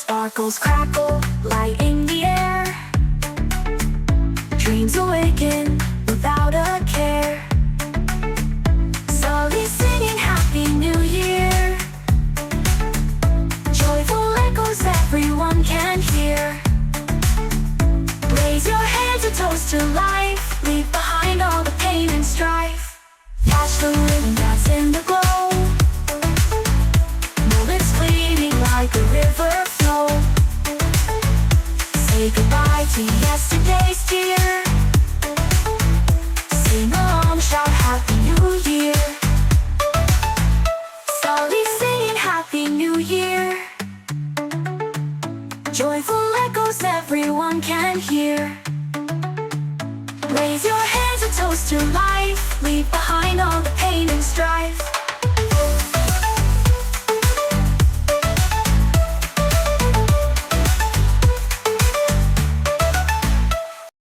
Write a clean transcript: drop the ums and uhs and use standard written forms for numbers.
Sparkles crackle, light in the air. Dreams awaken without a care. Sully singing Happy New Year. Joyful echoes everyone can hear. Raise your hands a toast to life. Leave behind all the pain and strife. Catch the rhythm that's in the glow. Moments fleeting like a river flow. Say goodbye to yesterday's cheer. Sing along, shout Happy New Year. Sully singing Happy New Year. Joyful echoes everyone can hear. Raise your hands a toast to life. Leave behind all the pain and strife.